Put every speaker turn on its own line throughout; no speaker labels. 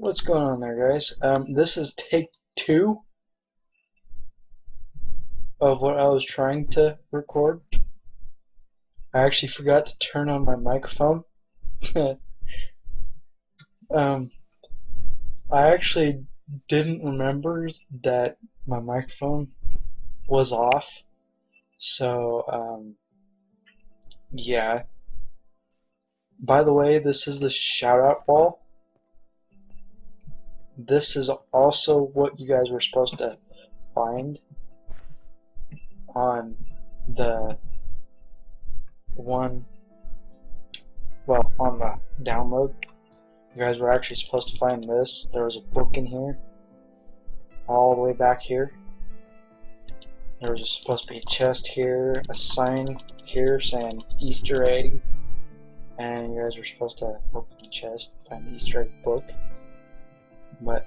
What's going on there, guys? This is take 2 of what I was trying to record. I actually forgot to turn on my microphone. I actually didn't remember that my microphone was off. So, yeah. By the way, this is the Shoutout Wall. This is also what you guys were supposed to find on the on the download. You guys were actually supposed to find this. There was a book in here, all the way back here. There was supposed to be a chest here, a sign here saying Easter egg, and you guys were supposed to open the chest, find the Easter egg book. But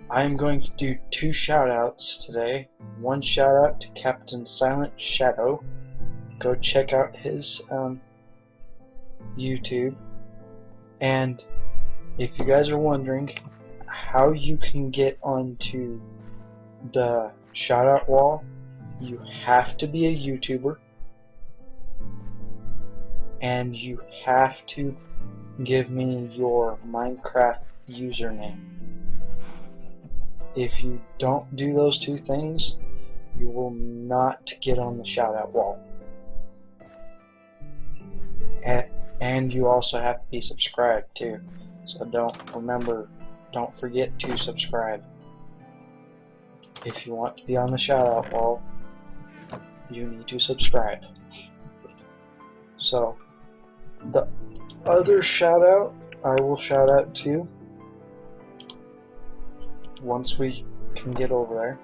I'm going to do 2 shoutouts today. One shout out to Captain Silent Shadow. Go check out his YouTube. And if you guys are wondering how you can get onto the Shoutout Wall, you have to be a YouTuber and you have to give me your Minecraft username. If you don't do those 2 things, you will not get on the Shoutout Wall. And you also have to be subscribed too. So don't forget to subscribe. If you want to be on the Shoutout Wall, you need to subscribe. So, the other shoutout I will shout out to once we can get over there.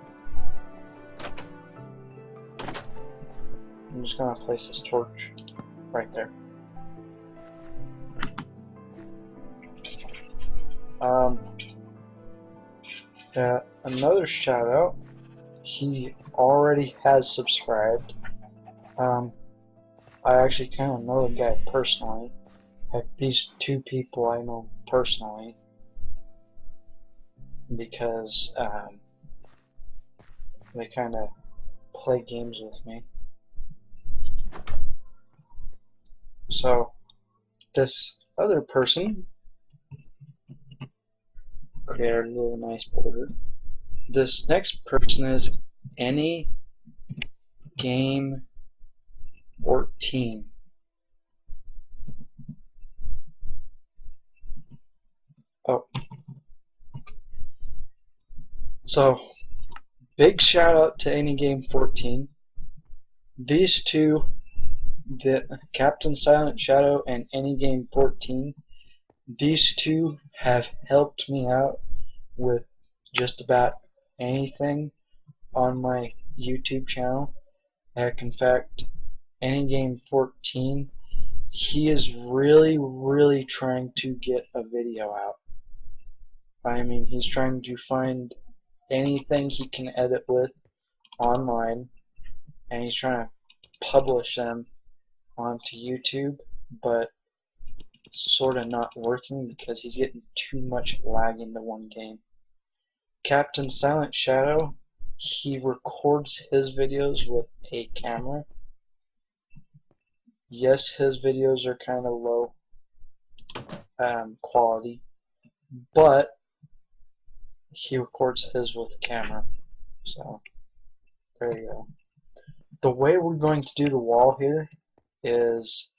I'm just gonna place this torch right there. Another shout out, he already has subscribed. I actually kind of know the guy personally. These 2 people I know personally because they kind of play games with me. So this other person created a little nice border. This next person is Any Game 14. Oh. So, big shout out to Any Game 14. These 2, the Captain Silent Shadow and Any Game 14, these 2 have helped me out with just about anything on my YouTube channel. Heck, in fact, Any Game 14, he is really trying to get a video out. I mean, he's trying to find anything he can edit with online, and he's trying to publish them onto YouTube, but it's sort of not working because he's getting too much lag into one game. Captain Silent Shadow, he records his videos with a camera. Yes, his videos are kind of low quality, but he records his with a camera. So, there you go. The way we're going to do the wall here is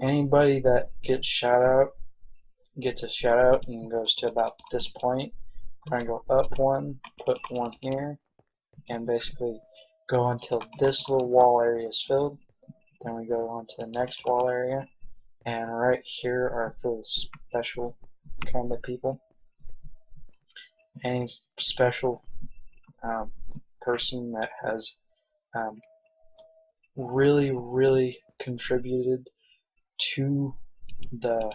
anybody that gets shout out gets a shout out and goes to about this point. Try and go up 1, put 1 here, and basically go until this little wall area is filled. Then we go on to the next wall area, and right here are for the special kind of people. Any special person that has really contributed to the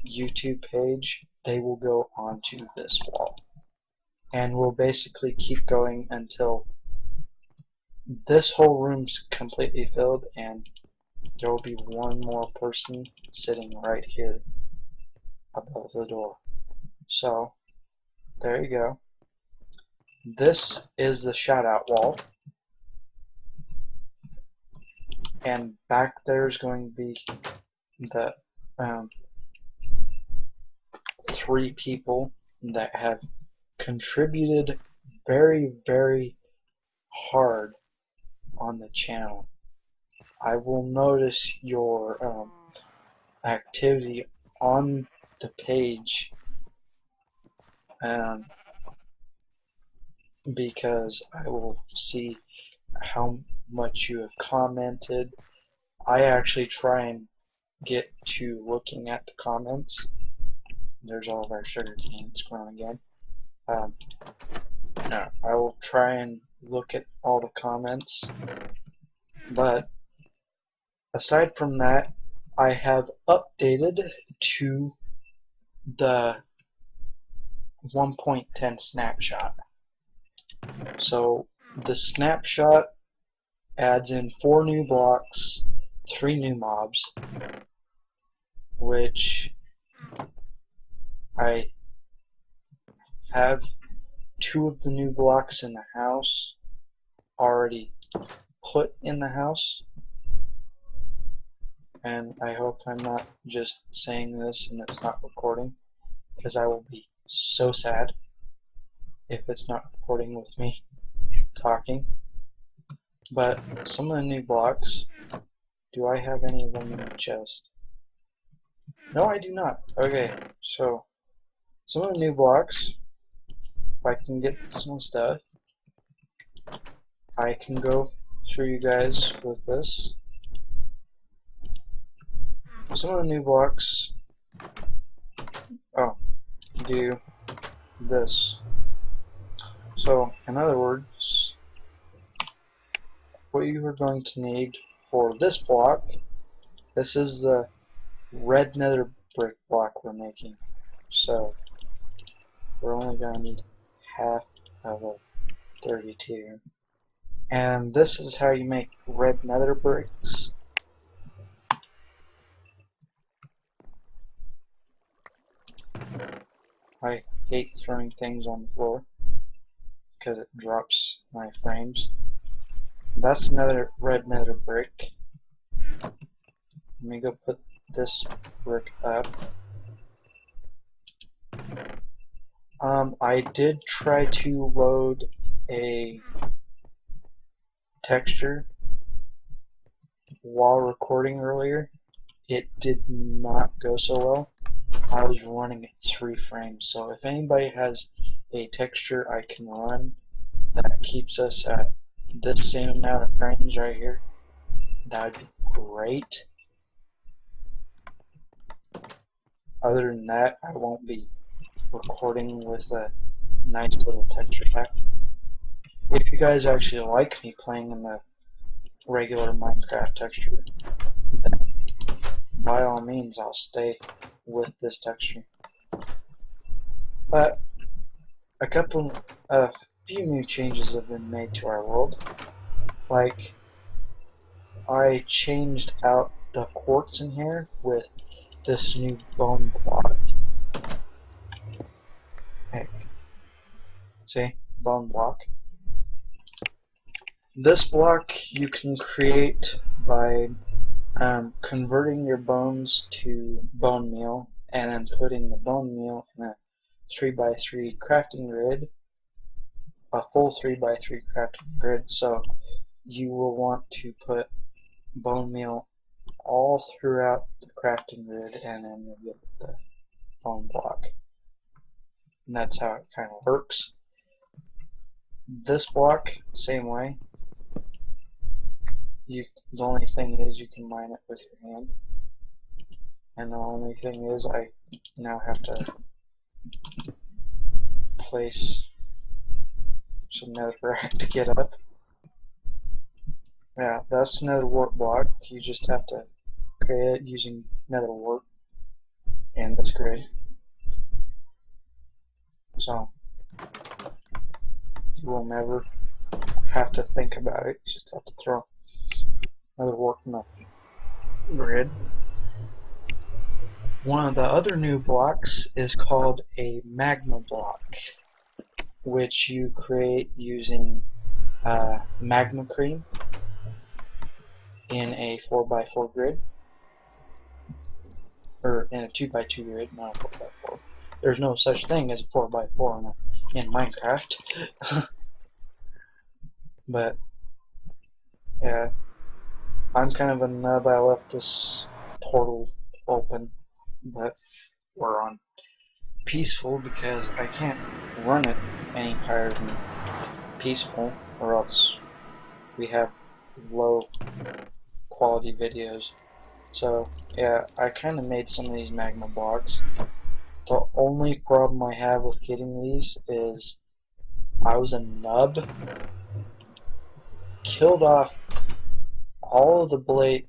YouTube page, they will go onto this wall. And we'll basically keep going until this whole room's completely filled and there will be 1 more person sitting right here. above the door. So there you go. This is the shoutout wall, and back there is going to be the 3 people that have contributed very, very hard on the channel. I will notice your activity on the page because I will see how much you have commented. I actually try and get to looking at the comments. There's all of our sugar canes growing again. I will try and look at all the comments, but aside from that, I have updated to the 1.10 snapshot. So the snapshot adds in 4 new blocks, 3 new mobs, which I have 2 of the new blocks in the house already put in the house, and I hope I'm not just saying this and it's not recording, because I will be so sad if it's not recording with me talking. But some of the new blocks, do I have any of them in the chest? No, I do not. Okay, so some of the new blocks, if I can get some stuff, I can go through you guys with this. Some of the new blocks, do this. So, in other words, what you are going to need for this block, this is the red nether brick block we're making. So, we're only going to need half of a 32. And this is how you make red nether bricks. I hate throwing things on the floor because it drops my frames. That's another red nether brick. Let me go put this brick up. I did try to load a texture while recording earlier. It did not go so well. I was running at 3 frames, so if anybody has a texture I can run that keeps us at this same amount of frames right here, that would be great. Other than that, I won't be recording with a nice little texture pack. If you guys actually like me playing in the regular Minecraft texture, then by all means I'll stay with this texture. But a few new changes have been made to our world. Like, I changed out the quartz in here with this new bone block. Heck. See? Bone block. This block you can create by converting your bones to bone meal and then putting the bone meal in a 3x3 crafting grid, a full 3x3 crafting grid. So you will want to put bone meal all throughout the crafting grid, and then you'll get the bone block. And that's how it kind of works. This block, same way. The only thing is you can mine it with your hand. And the only thing is I now have to place some netherrack to get up. Yeah, that's nether wart block. You just have to create it using nether wart, and that's great. So you will never have to think about it. You just have to throw nether wart in the grid. One of the other new blocks is called a magma block, which you create using magma cream in a 4x4 grid, or in a 2x2 grid, not a 4x4. There's no such thing as a 4x4 in Minecraft. But yeah, I'm kind of a nub. I left this portal open, but we're on peaceful because I can't run it any higher than peaceful, or else we have low quality videos. So yeah, I kind of made some of these magma blocks. The only problem I have with getting these is I was a nub, killed off all of the blade,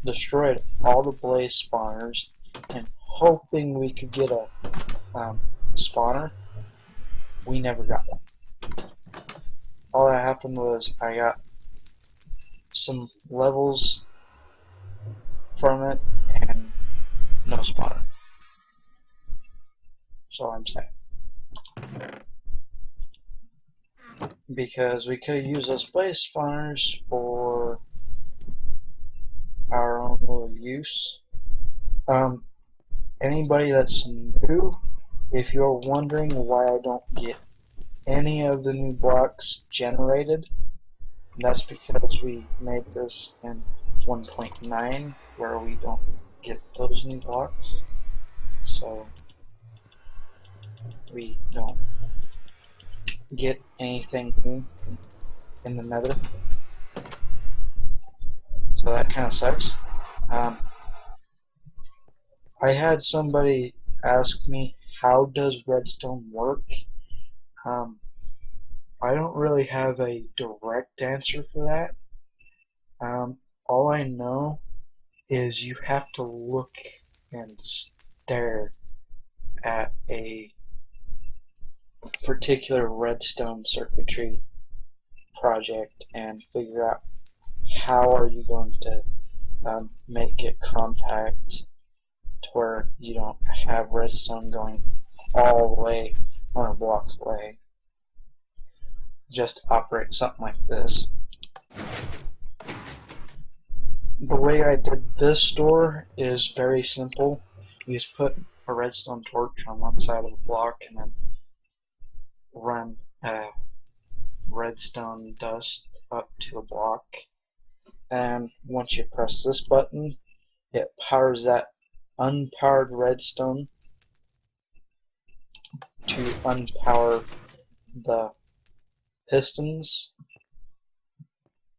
destroyed all the blaze spawners, and hoping we could get a spawner. We never got one. All that happened was I got some levels from it and no spawner. So I'm sad. Because we could have used those blaze spawners for our own little use. Anybody that's new, if you're wondering why I don't get any of the new blocks generated, that's because we made this in 1.9 where we don't get those new blocks, so we don't get anything new in the nether, so that kind of sucks. I had somebody ask me, how does redstone work? I don't really have a direct answer for that. All I know is you have to look and stare at a particular redstone circuitry project and figure out how are you going to make it compact to where you don't have redstone going all the way 100 blocks away. Just operate something like this. The way I did this store is very simple. You just put a redstone torch on one side of the block and then run redstone dust up to the block. And once you press this button, it powers that unpowered redstone to unpower the pistons,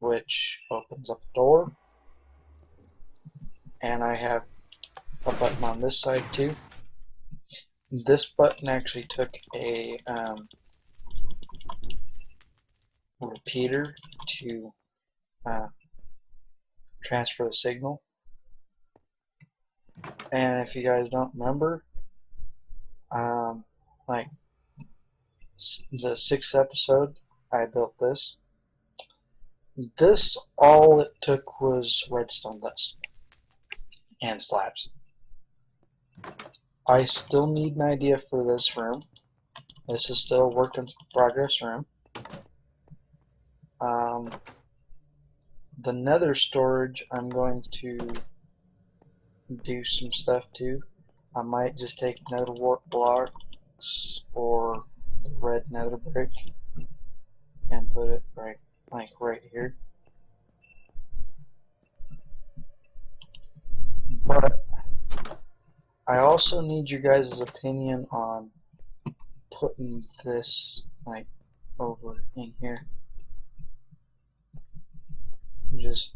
which opens up the door. And I have a button on this side too. This button actually took a repeater to transfer the signal. And if you guys don't remember, like the 6th episode, I built this. This, all it took was redstone dust and slabs. I still need an idea for this room. This is still a work in progress room. The nether storage, I'm going to do some stuff too. I might just take nether wart blocks or red nether brick and put it right here. But I also need your guys' opinion on putting this like over in here, just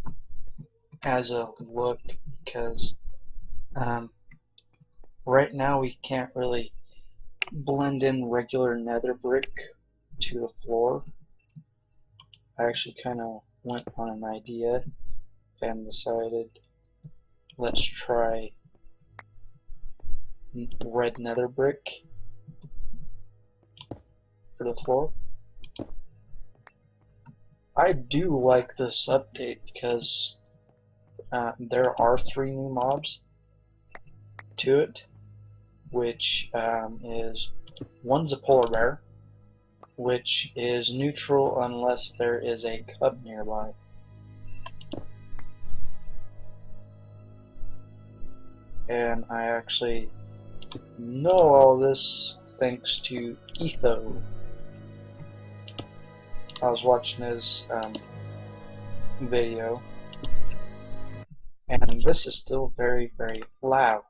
as a look, because right now we can't really blend in regular nether brick to the floor. I actually kind of went on an idea and decided, let's try red nether brick for the floor. I do like this update because there are 3 new mobs, to it, which is one's a polar bear, which is neutral unless there is a cub nearby. And I actually know all this thanks to Etho. I was watching his video, and this is still very, very loud.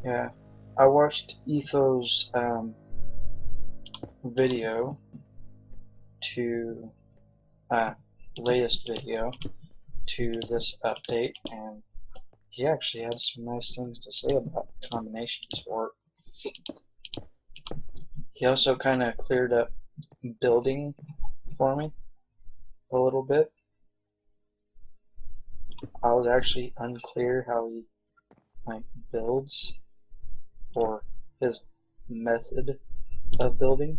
Yeah, I watched Etho's video to latest video to this update, and he actually had some nice things to say about combinations for it. He also kind of cleared up building for me a little bit. I was actually unclear how he builds, or his method of building.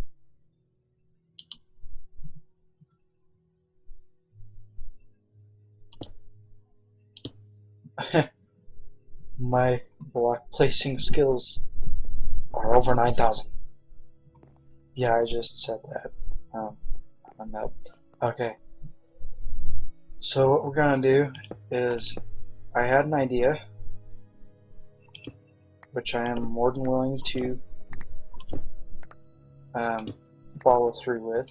My block placing skills are over 9,000. Yeah, I just said that. No. Okay. So what we're gonna do is, I had an idea, which I am more than willing to follow through with.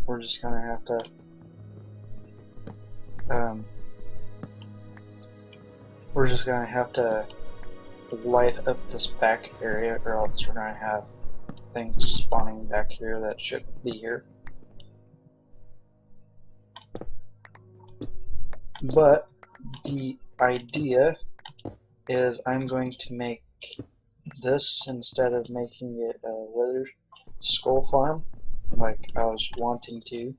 We're just gonna have to light up this back area, or else we're gonna have things spawning back here that shouldn't be here. But the idea is I'm going to make this, instead of making it a wither skull farm like I was wanting to.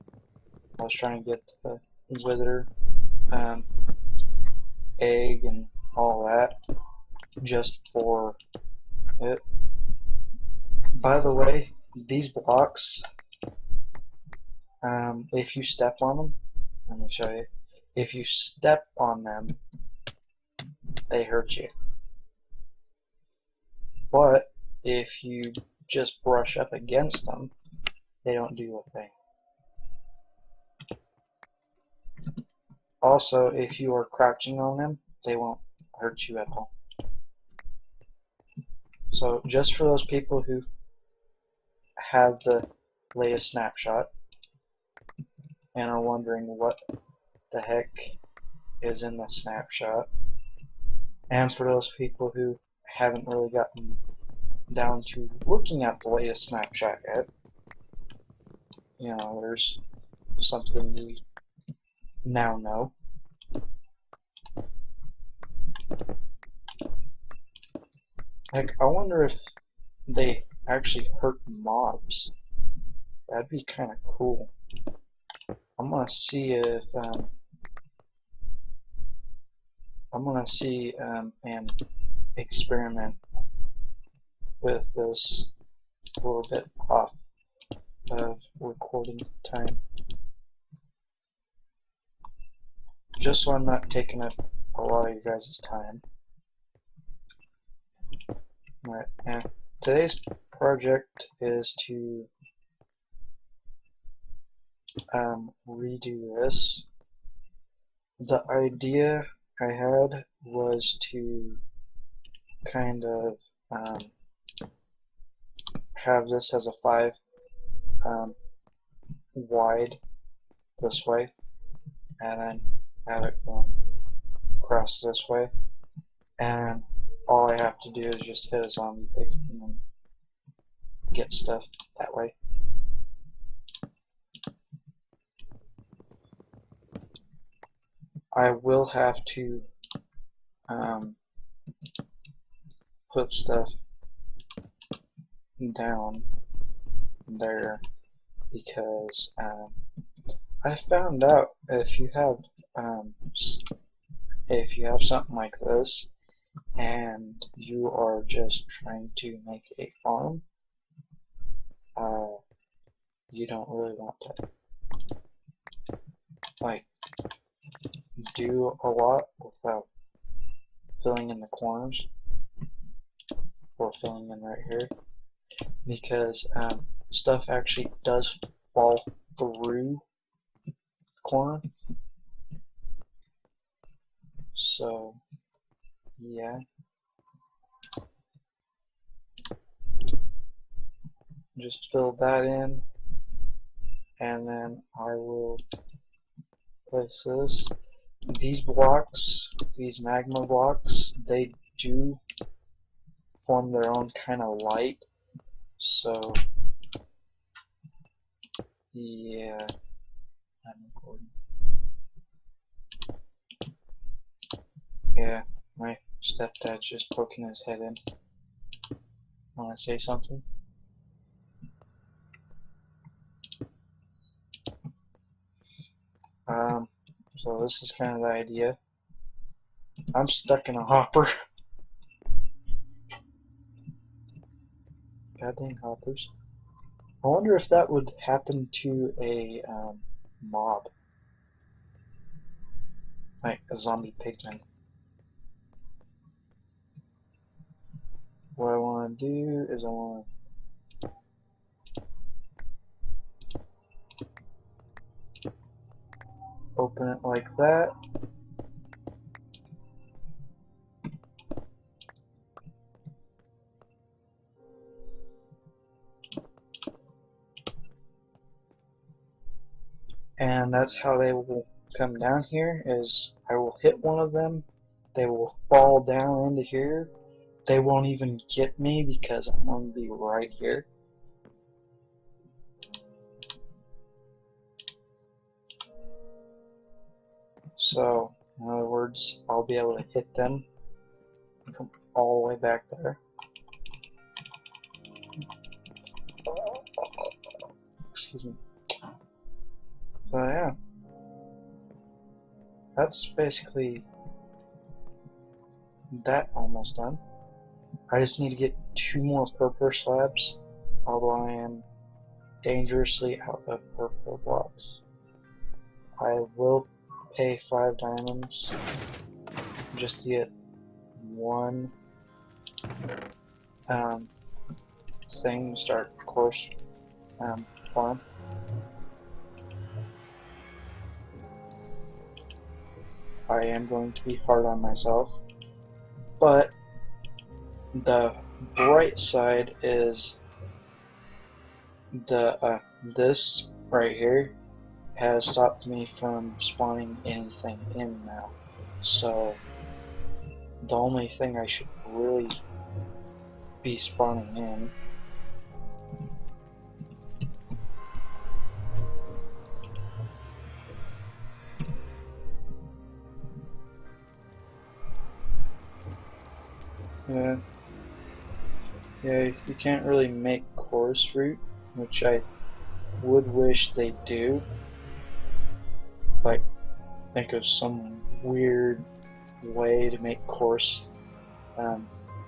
I was trying to get the wither egg and all that just for it. By the way, these blocks, if you step on them, let me show you. If you step on them, they hurt you. But if you just brush up against them, they don't do a thing. Also, if you are crouching on them, they won't hurt you at all. So just for those people who have the latest snapshot and are wondering what the heck is in the snapshot, and for those people who haven't really gotten down to looking at the latest snapshot yet, you know, there's something you now know. Like, I wonder if they actually hurt mobs. That'd be kind of cool. I'm gonna see if and experiment with this a little bit off of recording time, just so I'm not taking up a lot of you guys' time. Alright, and today's project is to redo this. The idea I had was to kind of have this as a 5 wide this way, and then have it going across this way, and all I have to do is just hit a zombie pig and then get stuff that way. I will have to put stuff down there, because I found out if you have something like this, and you are just trying to make a farm, you don't really want to like do a lot without filling in the corners or filling in right here, because stuff actually does fall through the corner. So yeah, just fill that in, and then I will place this. These blocks, these magma blocks, they do form their own kind of light. So yeah, I'm recording. Yeah, my stepdad's just poking his head in. Want to say something? So this is kind of the idea. I'm stuck in a hopper. Goddamn hoppers. I wonder if that would happen to a mob, like a zombie pigman. What I want to do is I want to open it like that. And that's how they will come down here, is I will hit one of them, they will fall down into here, they won't even get me because I'm going to be right here. So in other words, I'll be able to hit them from all the way back there. Excuse me. So yeah, that's basically that almost done. I just need to get 2 more purple slabs, although I am dangerously out of purple blocks. I will pay 5 diamonds just to get 1 thing to start course farm. I am going to be hard on myself, but the bright side is the this right here has stopped me from spawning anything in now. So the only thing I should really be spawning in yeah, you can't really make chorus fruit, which I would wish they do. Like, think of some weird way to make coarse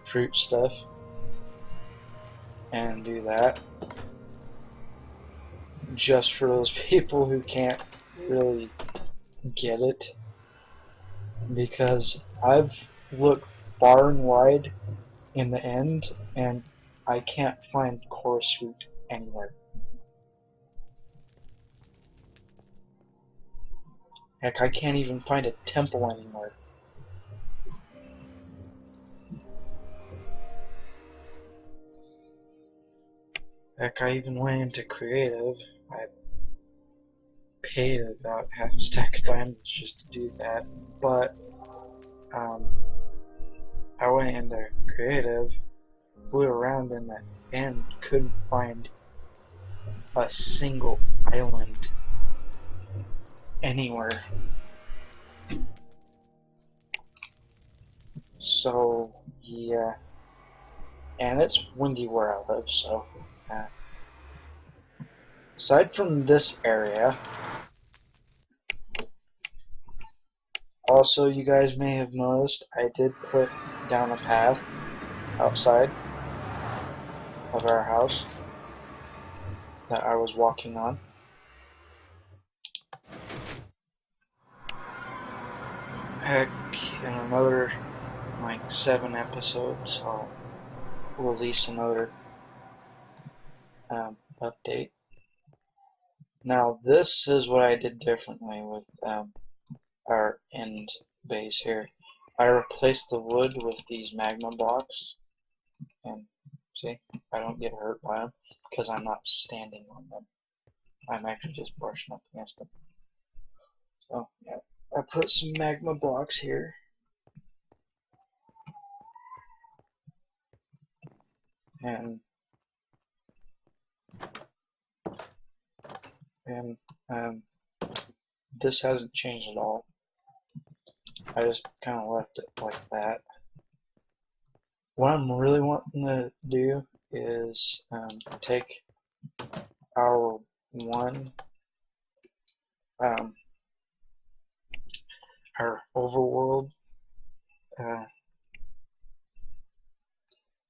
fruit stuff and do that, just for those people who can't really get it, because I've looked far and wide in the end and I can't find coarse fruit anywhere. Heck, I can't even find a temple anymore. Heck, I even went into creative. I paid about half a stack of diamonds just to do that, but I went into creative, flew around in the end, couldn't find a single island anywhere. So yeah, and it's windy where I live, so aside from this area, Also, you guys may have noticed I did put down a path outside of our house that I was walking on. Heck, in another like 7 episodes, I'll release another update. Now, this is what I did differently with our end base here. I replaced the wood with these magma blocks, and see, I don't get hurt by them because I'm not standing on them. I'm actually just brushing up against them. So, yeah, I put some magma blocks here. And this hasn't changed at all. I just kind of left it like that. What I'm really wanting to do is take our our overworld.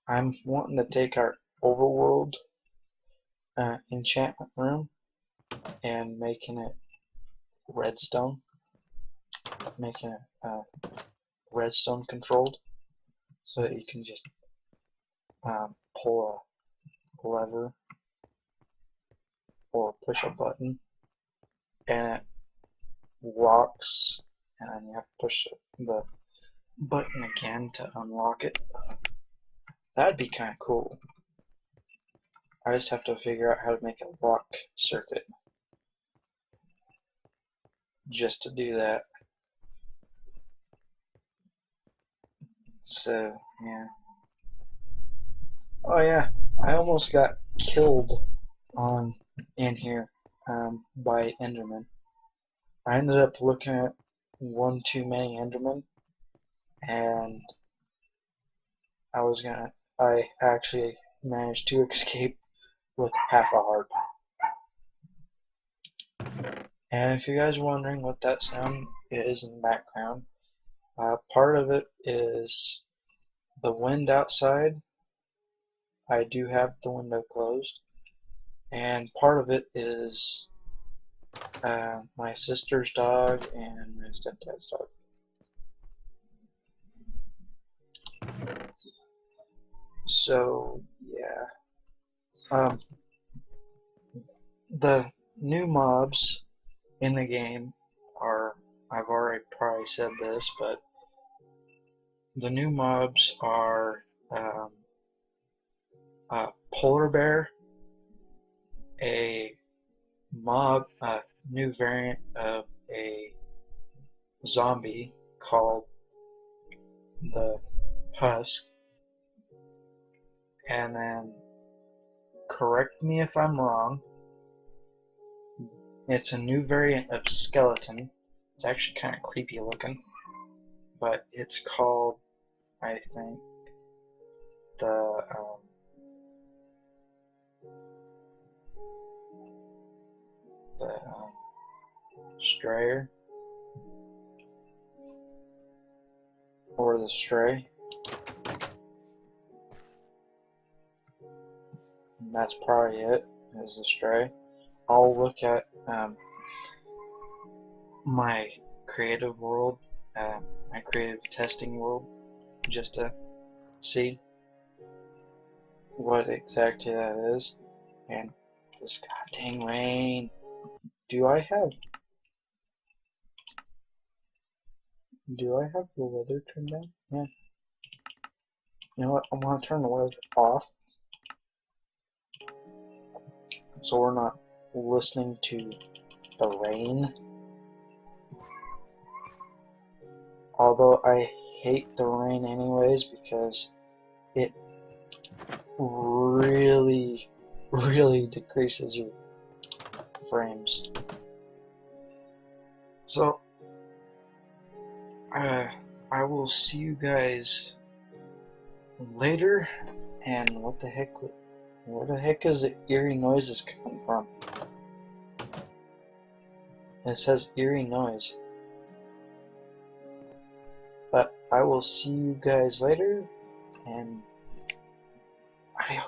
I'm wanting to take our overworld enchantment room and making it redstone, making it redstone controlled, so that you can just pull a lever or push a button and it locks, and then you have to push the button again to unlock it. That'd be kind of cool. I just have to figure out how to make a lock circuit just to do that. So, yeah. Oh yeah, I almost got killed in here by Enderman. I ended up looking at one too many Endermen, and I actually managed to escape with half a heart. And if you guys are wondering what that sound is in the background, part of it is the wind outside. I do have the window closed, and part of it is my sister's dog and my stepdad's dog. So yeah, the new mobs in the game are, I've already probably said this, but the new mobs are a polar bear, a new variant of a zombie called the Husk, and then, correct me if I'm wrong, it's a new variant of skeleton. It's actually kind of creepy looking, but it's called, I think, the Strayer, or the Stray. And that's probably it, is the Stray. I'll look at my creative world, my creative testing world, just to see what exactly that is. And this goddamn rain. Do I have the weather turned down? Yeah. You know what? I'm gonna turn the weather off, so we're not listening to the rain. Although I hate the rain anyways, because it really decreases your frames. So I will see you guys later. And what the heck? Where the heck is the eerie noises coming from? It says eerie noise. I will see you guys later, and adios.